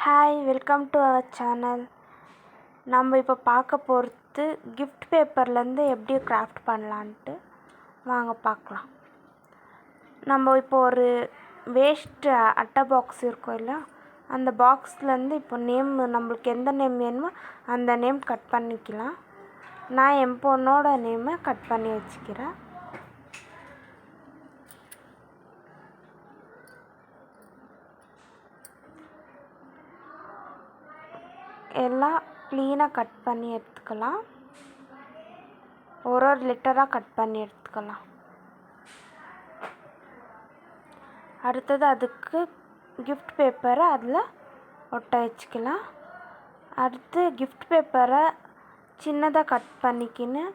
Hi, welcome to our channel. நம்ம இப்போ பார்க்க போகிறது கிஃப்ட் பேப்பர்லேருந்து எப்படி கிராஃப்ட் பண்ணலான்ட்டு வாங்க பார்க்கலாம். நம்ம இப்போ ஒரு வேஸ்ட் அட்டை பாக்ஸ் இருக்கும் இல்லை, அந்த பாக்ஸ்லேருந்து இப்போ நேம் நம்மளுக்கு எந்த நேம் வேணுமோ அந்த நேம் கட் பண்ணிக்கலாம். நான் என் பொண்ணோட நேமை கட் பண்ணி வச்சுக்கிறேன். எல்லாம் க்ளீனாக கட் பண்ணி எடுத்துக்கலாம். ஒரு லிட்டராக கட் பண்ணி எடுத்துக்கலாம். அடுத்தது அதுக்கு கிஃப்ட் பேப்பரை அதில் ஒட்ட வச்சுக்கலாம். அடுத்து கிஃப்ட் பேப்பரை சின்னதாக கட் பண்ணிக்கின்னு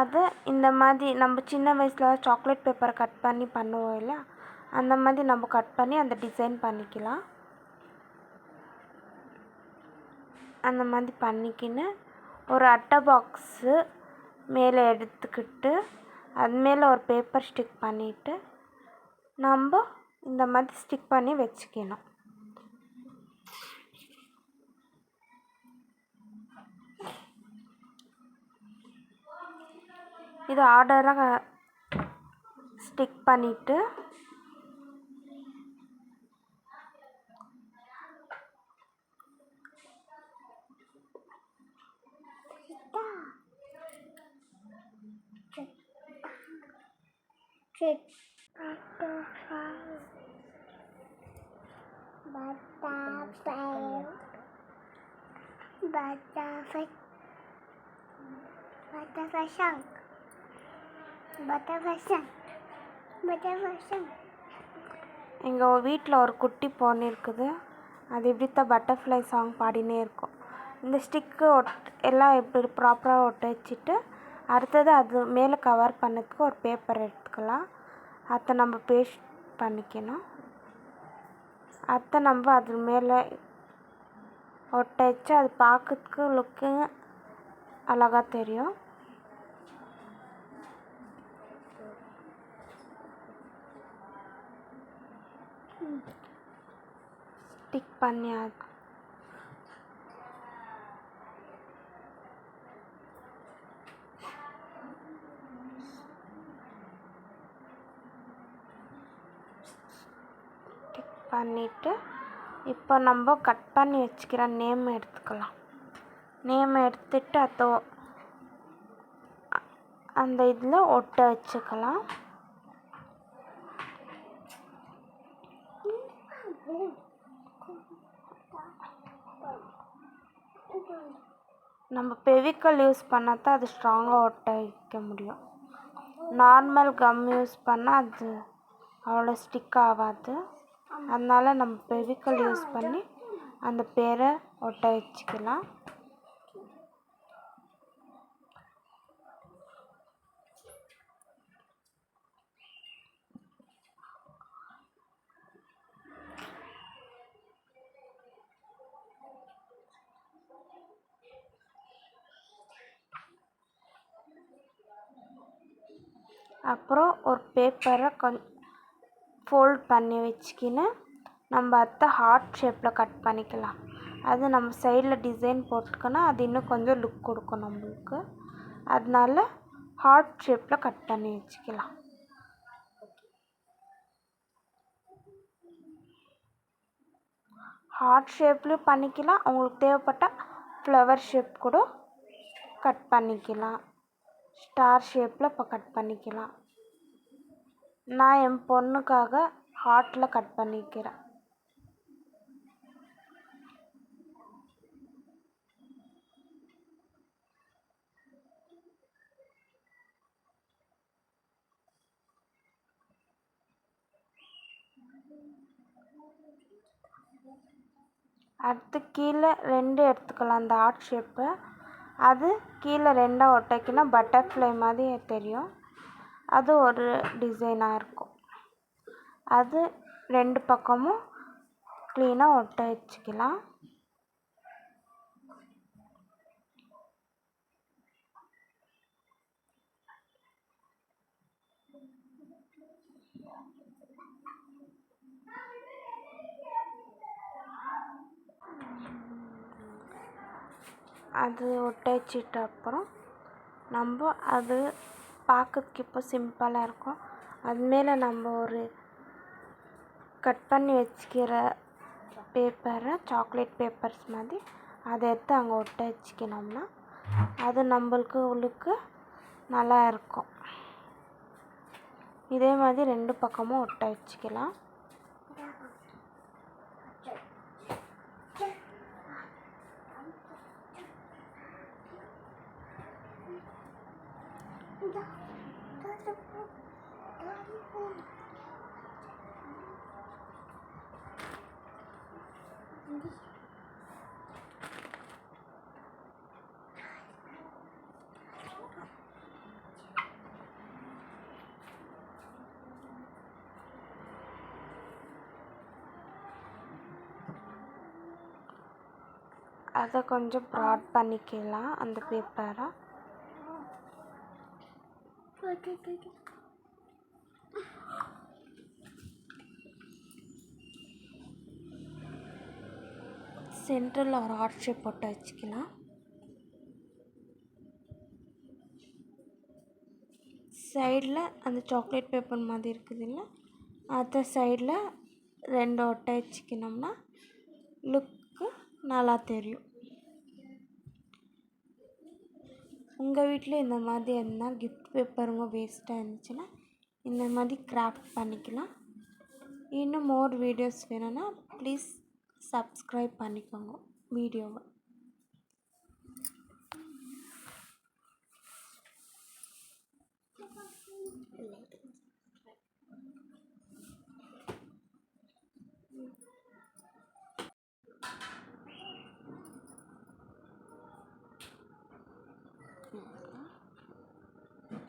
அதை இந்த மாதிரி நம்ம சின்ன வயசில் சாக்லேட் பேப்பரை கட் பண்ணி பண்ணுவோம் இல்லை, அந்த மாதிரி நம்ம கட் பண்ணி அந்த டிசைன் பண்ணிக்கலாம். அந்த மாதிரி பண்ணிக்கின்னு ஒரு அட்டை பாக்ஸு மேலே எடுத்துக்கிட்டு அது மேலே ஒரு பேப்பர் ஸ்டிக் பண்ணிவிட்டு நம்ம இந்த மாதிரி ஸ்டிக் பண்ணி வச்சுக்கணும். இது ஆர்டராக ஸ்டிக் பண்ணிவிட்டு எங்கள் வீட்டில் ஒரு குட்டி பொண்ணு இருக்குது. அது இப்படித்தான் பட்டர்ஃப்ளை சாங் பாடினே இருக்கும். இந்த ஸ்டிக்கு எல்லாம் எப்படி ப்ராப்பராக ஒட்ட வச்சுட்டு அடுத்தது அது மேலே கவர் பண்ணதுக்கு ஒரு பேப்பர் எடுத்துக்கலாம். அதை நம்ம பேஸ்ட் பண்ணிக்கணும். அதை நம்ம அது மேலே ஒட்ட வச்சு அது பார்க்கறதுக்கு லுக்கு அழகாக தெரியும். ஸ்டிக் பண்ணி பண்ணிவிட்டு இப்போ நம்ம கட் பண்ணி வச்சுக்கிற நேம் எடுத்துக்கலாம். நேம் எடுத்துட்டு அதை அந்த இதில் ஒட்ட வச்சுக்கலாம். நம்ம ஃபெவிகால் யூஸ் பண்ணால் தான் அது ஸ்ட்ராங்காக ஒட்ட வைக்க முடியும். நார்மல் கம் யூஸ் பண்ணால் அது அவ்வளோ ஸ்டிக் ஆகாது. அதனால் நம்ம ஃபெவிகால் யூஸ் பண்ணி அந்த பேரை ஒட்ட வச்சுக்கலாம். அப்புறம் ஒரு பேப்பரை ஃபோல்ட் பண்ணி வச்சுக்கின்னு நம்ம அதை ஹார்ட் ஷேப்பில் கட் பண்ணிக்கலாம். அது நம்ம சைடில் டிசைன் போட்டுக்கணும். அது இன்னும் கொஞ்சம் லுக் கொடுக்கும் நம்மளுக்கு. அதனால ஹார்ட் ஷேப்பில் கட் பண்ணி வச்சுக்கலாம். ஹார்ட் ஷேப்லேயும் பண்ணிக்கலாம். உங்களுக்கு தேவைப்பட்ட ஃப்ளவர் ஷேப் கூட கட் பண்ணிக்கலாம். ஸ்டார் ஷேப்பில் இப்போ கட் பண்ணிக்கலாம். நான் என் பொண்ணுக்காக ஹார்ட்டில் கட் பண்ணிக்கிறேன். அடுத்து கீழே 2 எடுத்துக்கலாம். அந்த ஹார்ட் ஷேப்பை அது கீழே 2 ஒட்டைக்குன்னா பட்டர்ஃப்ளை மாதிரி தெரியும். அது ஒரு டிசைனாக இருக்கும். அது 2 பக்கமும் க்ளீனாக ஒட்ட வச்சுக்கலாம். அது ஒட்ட வச்சிட்ட அப்புறம் நம்ம அது பார்க்கறதுக்கு இப்போ சிம்பிளாக இருக்கும். அது மேலே நம்ம ஒரு கட் பண்ணி வச்சுக்கிற பேப்பரை சாக்லேட் பேப்பர்ஸ் மாதிரி அதை எடுத்து அங்கே ஒட்ட வச்சுக்கினோம்னா அது நம்மளுக்கு உள்ளுக்கு நல்லா இருக்கும். இதே மாதிரி 2 பக்கமும் ஒட்ட வச்சுக்கலாம். அதை கொஞ்சம் ப்ராட் பண்ணிக்கலாம் அந்த பேப்பரை. சென்டரில் ஒரு ஹார்ட் ஷேப் போட்டு வச்சுக்கலாம். சைடில் அந்த சாக்லேட் பேப்பர் மாதிரி இருக்குதுல்ல, அதை சைடில் 2 ஒட்ட வச்சுக்கினோம்னா லுக்கு நல்லா தெரியும். உங்கள் வீட்டில் இந்த மாதிரி இருந்தால் கிஃப்ட் பேப்பருங்க வேஸ்ட்டாக இருந்துச்சுன்னா இந்த மாதிரி கிராஃப்ட் பண்ணிக்கலாம். இன்னும் மோர் வீடியோஸ் வேணும்னா ப்ளீஸ் சப்ஸ்கிரைப் பண்ணிக்கோங்க வீடியோவை.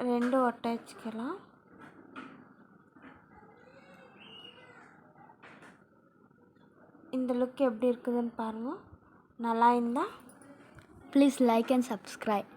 ரெண்டு ஒட்ட வச்சுக்கலாம். இந்த லுக் எப்படி இருக்குதுன்னு பாருங்கள். நல்லா இருந்தால் ப்ளீஸ் லைக் அண்ட் சப்ஸ்கிரைப்.